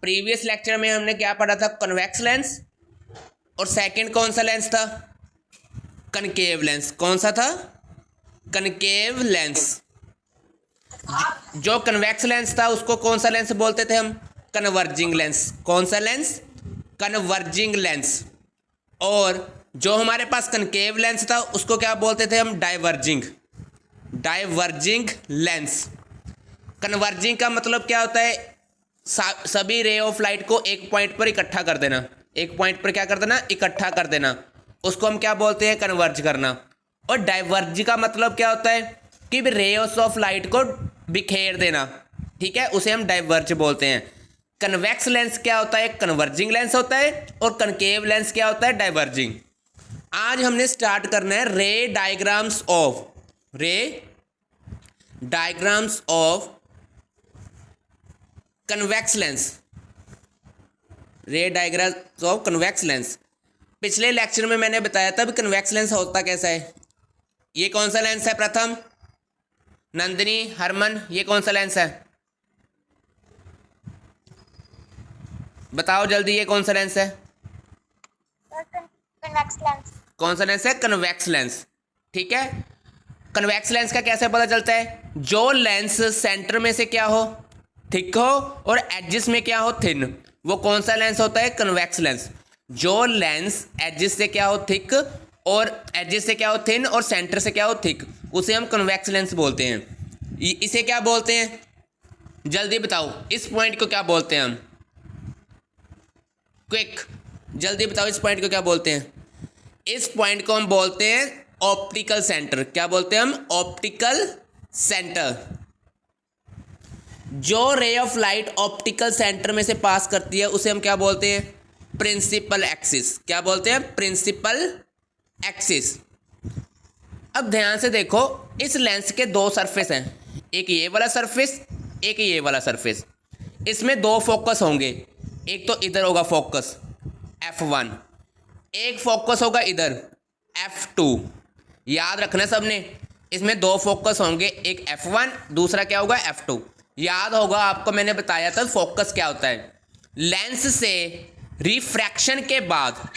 Previous lecture में हमने क्या पढ़ा था, कन्वेक्स लेंस, और सेकंड कौन सा लेंस था, कनकेव लेंस। कौन सा था, कनकेव लेंस। जो कन्वेक्स लेंस था उसको कौन सा लेंस बोलते थे हम, कन्वर्जिंग लेंस। कौन सा लेंस, कन्वर्जिंग लेंस। और जो हमारे पास कनकेव लेंस था उसको क्या बोलते थे हम, डाइवर्जिंग, डाइवर्जिंग लेंस। कन्वर्जिंग का मतलब क्या होता है, सभी रे ऑफ लाइट को एक पॉइंट पर इकट्ठा कर देना, एक पॉइंट पर क्या कर देना, इकट्ठा कर देना, उसको हम क्या बोलते हैं, कन्वर्ज करना। और डाइवर्ज का मतलब क्या होता है कि रेस ऑफ लाइट को बिखेर देना, ठीक है, उसे हम डाइवर्ज बोलते हैं। कन्वेक्स लेंस क्या होता है, कन्वर्जिंग लेंस होता है, और कनकेव लेंस क्या होता है, डाइवर्जिंग। आज हमने स्टार्ट करना है रे डायग्राम्स ऑफ, रे डायग्राम्स ऑफ कन्वेक्स लेंस, रे डायग्राम्स ऑफ कन्वेक्स लेंस। पिछले लेक्चर में मैंने बताया था कन्वेक्स लेंस होता कैसा है। ये कौन सा लेंस है, प्रथम, नंदिनी, हरमन, ये कौन सा लेंस है, बताओ जल्दी, ये कौन सा लेंस है, कन्वेक्स लेंस। कौन सा लेंस है, कन्वेक्स लेंस, ठीक है। कन्वेक्स लेंस का कैसे पता चलता है, जो लेंस सेंटर में से क्या हो, थिक हो, और एजिस में क्या हो, थिन, वो कौन सा लेंस होता है, कन्वेक्स लेंस। जो लेंस एजिस से क्या हो, थिक, और एजिस से क्या हो, थिन, और सेंटर से क्या हो, थिक, उसे हम कन्वेक्स लेंस बोलते हैं। इसे क्या बोलते हैं, जल्दी बताओ, इस पॉइंट को क्या बोलते हैं हम, क्विक, जल्दी बताओ, इस पॉइंट को क्या बोलते हैं। इस पॉइंट को हम बोलते हैं ऑप्टिकल सेंटर। क्या बोलते हैं हम, ऑप्टिकल सेंटर। जो रे ऑफ लाइट ऑप्टिकल सेंटर में से पास करती है उसे हम क्या बोलते हैं, प्रिंसिपल एक्सिस। क्या बोलते हैं, प्रिंसिपल एक्सिस। अब ध्यान से देखो, इस लेंस के दो सरफेस हैं, एक ये वाला सरफेस, एक ये वाला सरफेस। इसमें दो फोकस होंगे, एक तो इधर होगा फोकस F1, एक फोकस होगा इधर F2। याद रखना सबने, इसमें दो फोकस होंगे, एक F1, दूसरा क्या होगा, F2। याद होगा आपको, मैंने बताया था फोकस क्या होता है। लेंस से रिफ्रैक्शन के बाद,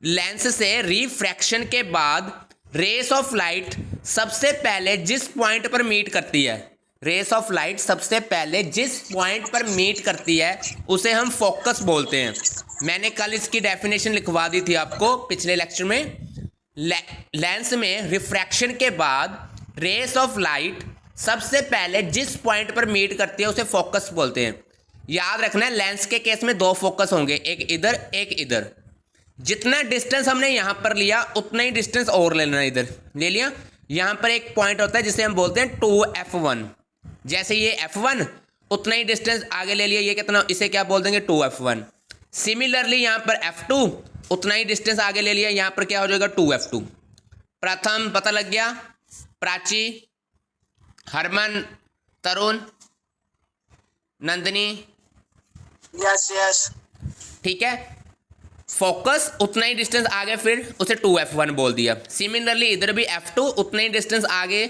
लेंस से रिफ्रैक्शन के बाद रेस ऑफ लाइट सबसे पहले जिस पॉइंट पर मीट करती है, रेस ऑफ लाइट सबसे पहले जिस पॉइंट पर मीट करती है उसे हम फोकस बोलते हैं। मैंने कल इसकी डेफिनेशन लिखवा दी थी आपको पिछले लेक्चर में। लेंस में रिफ्रैक्शन के बाद रेस ऑफ लाइट सबसे पहले जिस पॉइंट पर मीट करती है उसे फोकस बोलते हैं। याद रखना है, लेंस के केस में दो फोकस होंगे, एक इधर एक इधर। जितना डिस्टेंस हमने यहां पर लिया उतना ही डिस्टेंस और लेना, इधर ले लिया। यहां पर एक पॉइंट होता है जिसे हम बोलते हैं 2F1। जैसे ये F1, उतना ही डिस्टेंस आगे ले लिया, ये कितना, इसे क्या बोल देंगे, 2F1। सिमिलरली यहां पर F2, उतना ही डिस्टेंस आगे ले लिया, यहां पर क्या हो जाएगा, 2F2। प्रथम पता लग गया, प्राची, हरमन, तरुण, नंदिनी, यस यस, ठीक है। फोकस उतना ही डिस्टेंस आगे, फिर उसे 2F1 बोल दिया। सिमिलरली इधर भी F2, उतना ही डिस्टेंस आगे,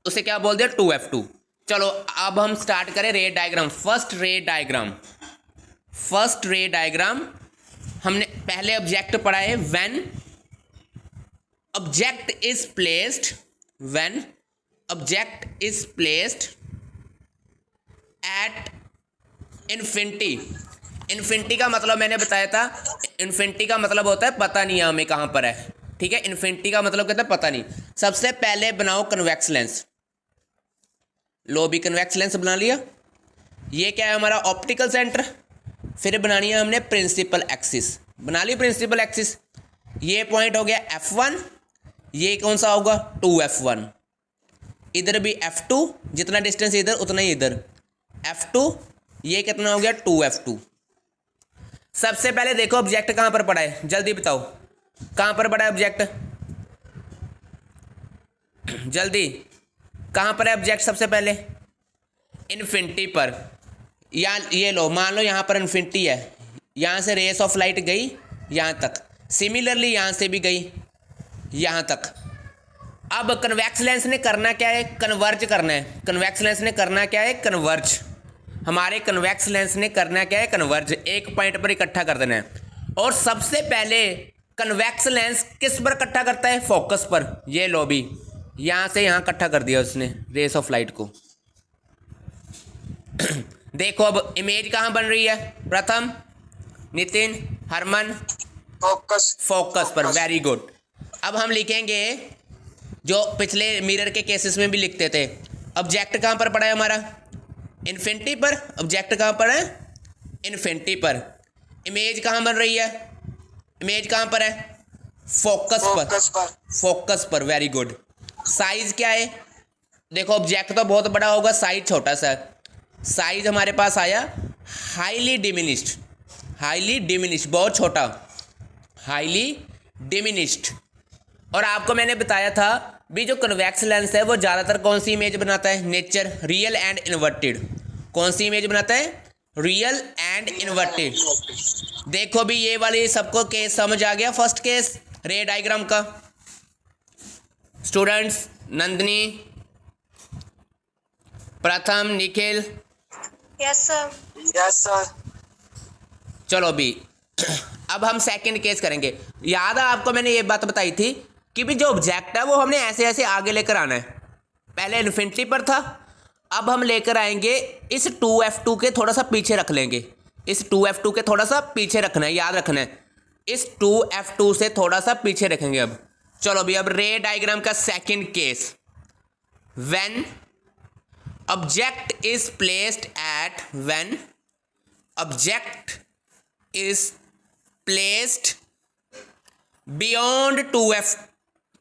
उसे क्या बोल दिया, 2F2। चलो अब हम स्टार्ट करें रे diagram. First ray diagram, first ray diagram हमने पहले ऑब्जेक्ट पढ़ा है, when object is placed, when object is placed at infinity. Infinity का मतलब मैंने बताया था, इन्फिनिटी का मतलब होता है पता नहीं हमें कहाँ पर है, ठीक है। इन्फिनिटी का मतलब कहता है पता नहीं। सबसे पहले बनाओ कन्वेक्स लेंस, लो भी कन्वेक्स लेंस बना लिया। ये क्या है हमारा, ऑप्टिकल सेंटर। फिर बनानी है हमने प्रिंसिपल एक्सिस, बना ली प्रिंसिपल एक्सिस। ये पॉइंट हो गया F1, ये कौन सा होगा, 2F1। इधर भी F2, जितना डिस्टेंस इधर उतना ही इधर F2, ये कितना हो गया, 2F2। सबसे पहले देखो ऑब्जेक्ट कहां पर पड़ा है, जल्दी बताओ कहां पर पड़ा है ऑब्जेक्ट, जल्दी कहां पर है ऑब्जेक्ट सबसे पहले, इन्फिनिटी पर। या ये लो, मान लो यहां पर इन्फिनिटी है, यहां से रेस ऑफ लाइट गई यहां तक, सिमिलरली यहां से भी गई यहां तक। अब कन्वेक्स लेंस ने करना क्या है, कन्वर्ज करना है। कन्वेक्स लेंस ने करना क्या है, कन्वर्ज। हमारे कन्वेक्स लेंस ने करना क्या है, कन्वर्ज, एक पॉइंट पर इकट्ठा कर देना है। और सबसे पहले कन्वेक्स लेंस किस पर इकट्ठा करता है, फोकस पर। ये लो भी यहाँ से यहाँ इकट्ठा कर दिया उसने रेस ऑफ लाइट को। देखो अब इमेज कहाँ बन रही है, प्रथम, नितिन, हरमन, फोकस फोकस पर, वेरी गुड। अब हम लिखेंगे जो पिछले मिरर के केसेस में भी लिखते थे, ऑब्जेक्ट कहाँ पर पड़ा है हमारा, इन्फिनिटी पर। ऑब्जेक्ट कहाँ पर है, इन्फिनिटी पर। इमेज कहाँ बन रही है, इमेज कहाँ पर है, फोकस पर, फोकस पर, वेरी गुड। साइज क्या है, देखो ऑब्जेक्ट तो बहुत बड़ा होगा, साइज छोटा सा है। साइज हमारे पास आया हाईली डिमिनिश्ड, हाईली डिमिनिश्ड, बहुत छोटा, हाईली डिमिनिश्ड। और आपको मैंने बताया था भी जो कन्वेक्स लेंस है वो ज़्यादातर कौन सी इमेज बनाता है, नेचर, रियल एंड इन्वर्टेड। कौन सी इमेज बनाता है, रियल एंड इन्वर्टेड। देखो भी ये वाली सबको केस समझ आ गया, फर्स्ट केस रे डायग्राम का। स्टूडेंट्स, नंदिनी, प्रथम, Nikhil, yes sir, yes sir. चलो भी अब हम सेकंड केस करेंगे। याद है आपको मैंने ये बात बताई थी कि भी जो ऑब्जेक्ट है वो हमने ऐसे ऐसे आगे लेकर आना है। पहले इन्फिनिटी पर था, अब हम लेकर आएंगे इस 2f2 के थोड़ा सा पीछे रख लेंगे, इस 2f2 के थोड़ा सा पीछे रखना है, याद रखना है, इस 2f2 से थोड़ा सा पीछे रखेंगे। अब चलो भी अब रे डायग्राम का second case, when object is placed at, when object is placed beyond 2f,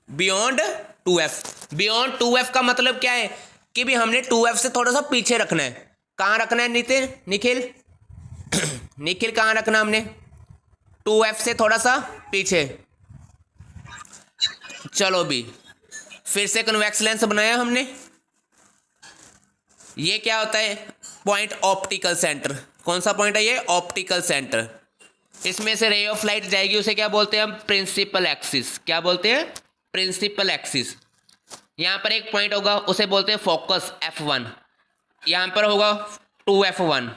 beyond 2f। Beyond 2f का मतलब क्या है कि भी हमने 2f से थोड़ा सा पीछे रखना है। कहाँ रखना है नितिन, निखिल, निखिल कहाँ रखना हमने, 2f से थोड़ा सा पीछे। चलो भी फिर से कन्वेक्स लेंस बनाया हमने। ये क्या होता है, पॉइंट ऑप्टिकल सेंटर। कौन सा पॉइंट है ये, ऑप्टिकल सेंटर। इसमें से रे ऑफ लाइट जाएगी, उसे क्या बोलते हैं हम, प्रिंसिपल एक्सिस। क्या बोलते हैं, प्रिंसिपल एक्सिस। यहाँ पर एक पॉइंट होगा उसे बोलते हैं फोकस f1, यहाँ पर होगा 2f1,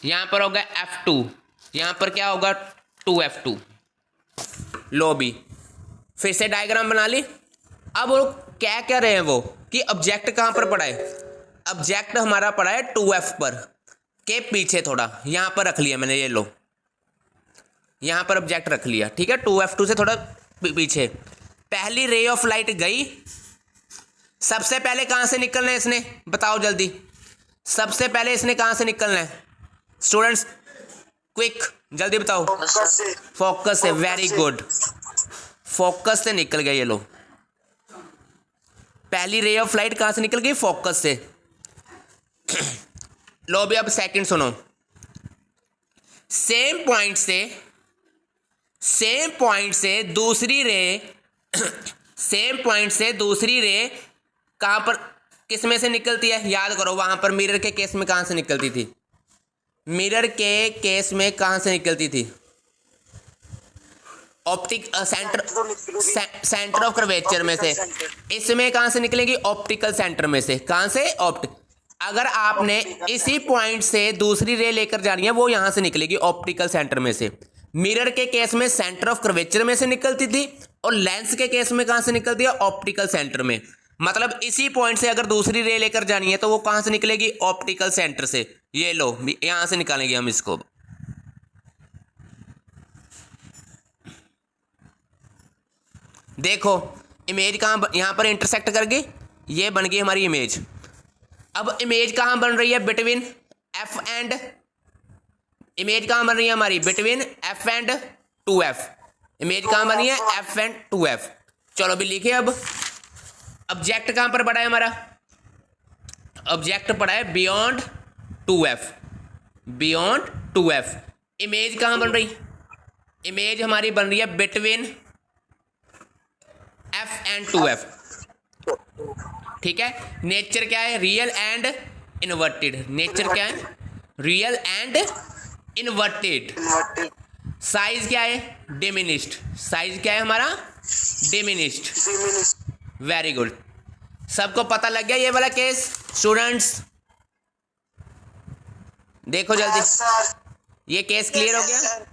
यहाँ पर होगा f2, यहाँ पर क्या होगा 2f2। लो भी फिर से डायग्राम बना ली। अब वो क्या कह रहे हैं वो कि ऑब्जेक्ट कहाँ पर पड़ा है, ऑब्जेक्ट हमारा पड़ा है 2f पर के पीछे थोड़ा, यहाँ पर रख लिया मैंने, ये लो यहाँ पर ऑब्जेक्ट रख लिया, ठीक है, 2f2 से थोड़ा पीछे। पहली रे ऑफ लाइट गई, सबसे पहले कहाँ से निकलना है इसने, बताओ जल्दी, सबसे पहले इसने कहाँ से निकलना है स्टूडेंट्स, क्विक जल्दी बताओ, फोकस से, वेरी गुड, फोकस से निकल गया। ये लो पहली रे ऑफ लाइट कहाँ से निकल गई, फोकस से। लो भी अब सेकंड सुनो, सेम पॉइंट से दूसरी रे सेम पॉइंट से दूसरी रे कहाँ पर, किस में से निकलती है, याद करो। वहां पर मिरर के केस में कहाँ से निकलती थी, मिरर के केस में कहाँ से निकलती थी, ऑप्टिक सेंटर ऑफ कर्वेचर में से। इसमें कहाँ से निकलेगी, ऑप्टिकल सेंटर में से। कहाँ से, ऑप्टिक। अगर आपने इसी पॉइंट से दूसरी रे लेकर जानी है, वो यहाँ से निकलेगी ऑप्टिकल सेंटर में से। मिरर के केस में सेंटर ऑफ कर्वेचर में से निकलती थी, और लेंस के केस में कहाँ से निकलती है, ऑप्टिकल सेंटर में। मतलब इसी पॉइंट से अगर दूसरी रे लेकर जानी है तो वो कहाँ से निकलेगी, ऑप्टिकल सेंटर से। ये लो यहाँ से निकालेंगे हम इसको। देखो इमेज कहाँ, यहाँ पर इंटरसेक्ट कर गई, ये बन गई हमारी इमेज। अब इमेज कहाँ बन रही है, बिटवीन f एंड, इमेज कहाँ बन रही है हमारी, between f and 2f। Image कहाँ बनी है, f एंड 2f। चलो अभी लिखिए। अब ऑब्जेक्ट कहाँ पर पड़ा है हमारा, ऑब्जेक्ट पड़ा है beyond 2f, beyond 2f। Image कहाँ बन रही, इमेज हमारी बन रही है बिटवीन f एंड 2f, ठीक है। नेचर क्या है, रियल एंड इन्वर्टेड। नेचर क्या है, रियल एंड इन्वर्टेड। साइज क्या है, डिमिनिश्ड। साइज क्या है हमारा, डिमिनिश्ड। वेरी गुड, सबको पता लग गया ये वाला केस स्टूडेंट्स। देखो जल्दी। Yes sir. ये केस क्लियर हो गया।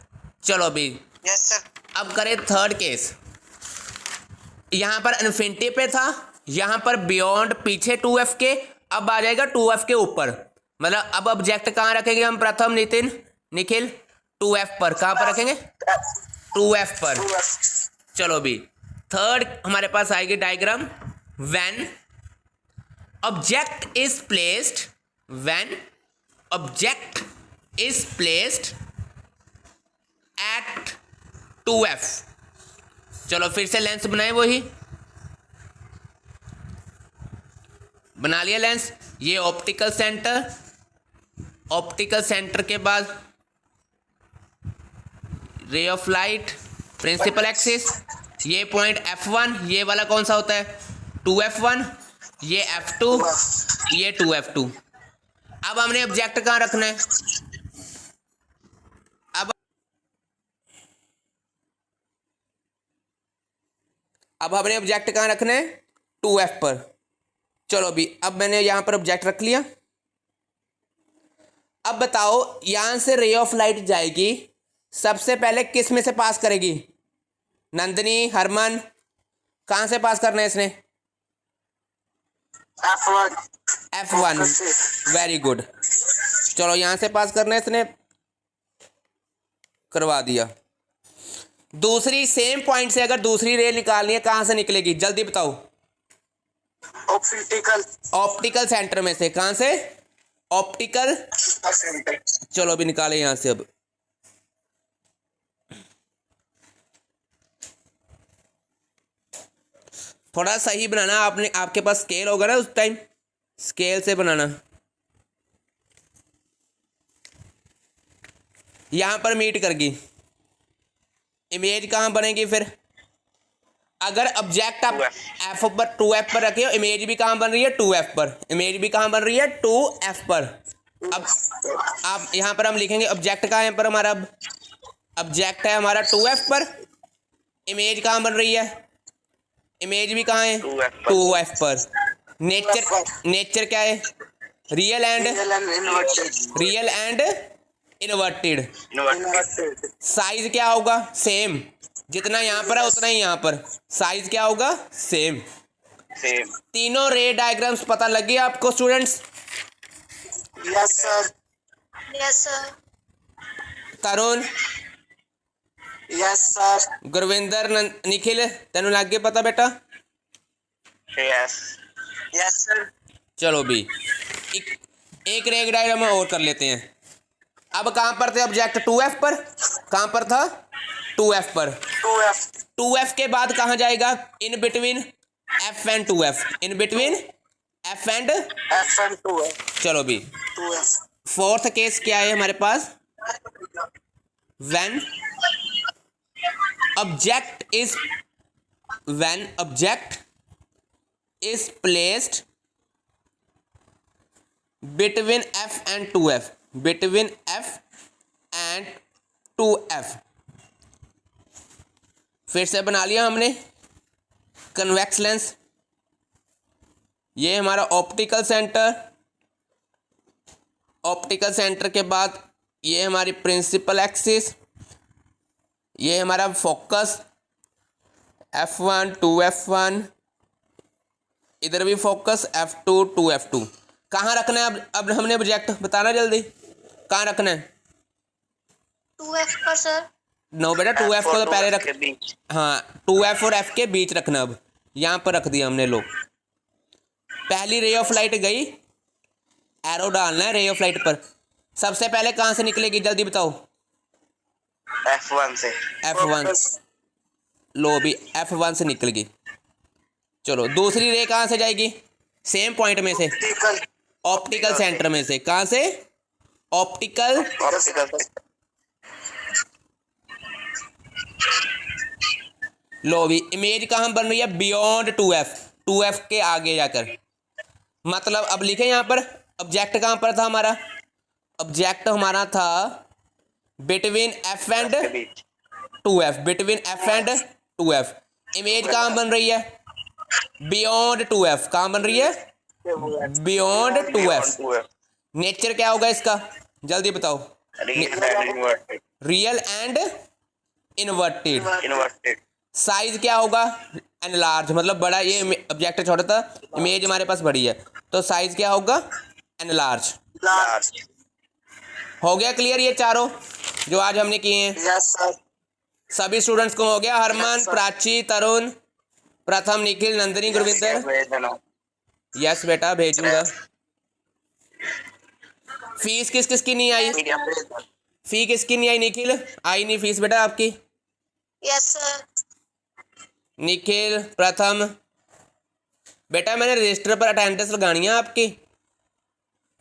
चलो अभी यस सर। अब करें थर्ड केस। यहाँ पर इन्फिनिटी पे था, यहाँ पर बियॉन्ड पीछे 2f के, अब आ जाएगा 2f के ऊपर। मतलब अब ऑब्जेक्ट कहाँ रखेंगे हम प्रथम निखिल 2f पर। कहाँ पर रखेंगे? 2f पर। चलो भी थर्ड हमारे पास आएगी diagram. When object is placed, when object is placed at 2f। चलो फिर से लेंस बनाए, वही बना लिया लेंस। ये ऑप्टिकल सेंटर, ऑप्टिकल सेंटर के बाद ray of light, principal axis, ये पॉइंट F1, ये वाला कौन सा होता है? 2F1, ये F2, ये 2F2। अब हमने ऑब्जेक्ट कहाँ रखना है? अब हमने ऑब्जेक्ट कहाँ रखना है? 2F पर। चलो भी अब मैंने यहाँ पर ऑब्जेक्ट रख लिया। अब बताओ यहाँ से रे ऑफ लाइट जाएगी, सबसे पहले किस में से पास करेगी? नंदिनी, हरमन, कहाँ से पास करना है इसने? F1। F1, very good. चलो यहाँ से पास करना है इसने, करवा दिया। दूसरी सेम पॉइंट से अगर दूसरी रे निकालनी है, कहाँ से निकलेगी? जल्दी बताओ। ऑप्टिकल। ऑप्टिकल सेंटर में से। कहाँ से? Optical centre. चलो अभी निकाले यहाँ से। अब थोड़ा सही बनाना आपने, आपके पास स्केल होगा ना उस टाइम, स्केल से बनाना। यहाँ पर मीट करगी, इमेज कहाँ बनेगी फिर? अगर ऑब्जेक्ट आप F पर 2F पर रखे हो, इमेज भी कहाँ बन रही है? 2F पर। इमेज भी कहाँ बन रही है? 2F पर। अब आप यहाँ पर हम लिखेंगे ऑब्जेक्ट कहाँ है पर हमारा? अब ऑब्जेक्ट है हमारा 2F पर, इमेज कहाँ बन रही है? इमेज भी कहाँ है? 2F पर। नेचर क्या है? Real and inverted. साइज क्या होगा? सेम, जितना यहाँ पर है उतना ही यहाँ पर। साइज क्या होगा? सेम। तीनों रे डायग्राम्स पता लग गई आपको students? Yes sir. Yes sir. Tarun, yes sir. Gurvinder, Nikhil, तेनों लग गया पता बेटा? यस। Yes sir. चलो भी एक रे डायग्राम और कर लेते हैं। अब कहाँ पर थे ऑब्जेक्ट? 2F पर। कहाँ पर था? 2F पर। 2F के बाद कहाँ जाएगा? In between F and 2F। In between F and 2F। चलो भी 2F। फोर्थ केस क्या है हमारे पास? When object is placed between F and 2F। Between F and 2F। फिर से बना लिया हमने कन्वेक्स लेंस। ये हमारा ऑप्टिकल सेंटर, ऑप्टिकल सेंटर के बाद ये हमारी प्रिंसिपल एक्सिस, ये हमारा फोकस F1 2F1, इधर भी फोकस F2 2F2। कहाँ रखना है अब हमने ऑब्जेक्ट? बताना जल्दी, कहाँ रखना है? 2F पर सर। नो बेटा, 2F को तो पहले रख, हाँ 2F और F के बीच रखना। अब यहाँ पर रख दिया हमने। लोग पहली रे ऑफ लाइट गई, एरो डालना है रे ऑफ लाइट पर। सबसे पहले कहाँ से निकलेगी जल्दी बताओ? F1 से। F1। लो भी F1 से निकल गई। चलो दूसरी रे कहाँ से जाएगी? सेम पॉइंट में से, ऑप्टिकल सेंटर में से। कहाँ से? ऑप्टिकल। लो भी इमेज कहाँ बन रही है? बियॉन्ड 2F, 2F के आगे जाकर। मतलब अब लिखे यहाँ पर ऑब्जेक्ट कहाँ पर था हमारा? ऑब्जेक्ट हमारा था between F and 2F। Between F and 2F। Image कहाँ बन रही है? Beyond 2F। कहाँ बन रही है? Beyond 2F। नेचर क्या होगा इसका? जल्दी बताओ। Real and inverted. Real and inverted. Inverted. Size क्या होगा? एनलार्ज, मतलब बड़ा। ये ऑब्जेक्ट छोटा था, इमेज हमारे पास बड़ी है, तो साइज क्या होगा? एनलार्ज। लार्ज। हो गया क्लियर ये चारों जो आज हमने किए हैं? Yes sir. सभी स्टूडेंट्स को हो गया? Harman, Yes, sir. प्राची, तरुण, प्रथम, निखिल, नंदिनी, गुरविंदर? भेज देना। यस बेटा भेजूंगा। फीस किस किस की नहीं आई? PDF भेज देना। फी किसकी नहीं आई? निखिल आई नहीं फीस बेटा आपकी? Yes sir. निखिल, प्रथम, बेटा मैंने रजिस्टर पर अटेंडेंस लगानी है आपकी,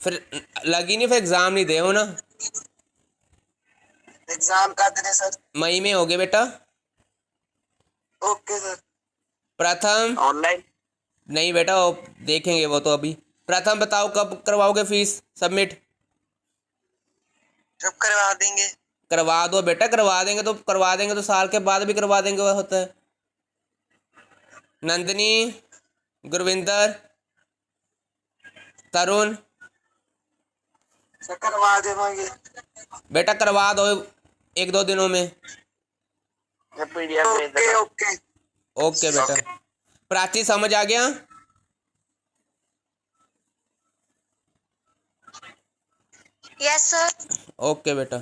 फिर लगी नहीं फिर एग्जाम नहीं दे हो ना। एग्जाम का दिन है सर। मई में हो गए बेटा। Okay sir. प्रथम ऑनलाइन। नहीं बेटा, वो देखेंगे वो तो अभी। प्रथम बताओ कब करवाओगे फीस सबमिट? जब करवा देंगे। करवा दो बेटा, करवा देंगे तो साल के बाद भी करवा देंगे, वह होता है। नंदिनी, गुरविंदर, तरुण? सर करवा देंगे बेटा करवा दो 1-2 दिनों में। PDF भेज देना। ओके ओके बेटा। प्राची समझ आ गया? Yes sir. ओके बेटा।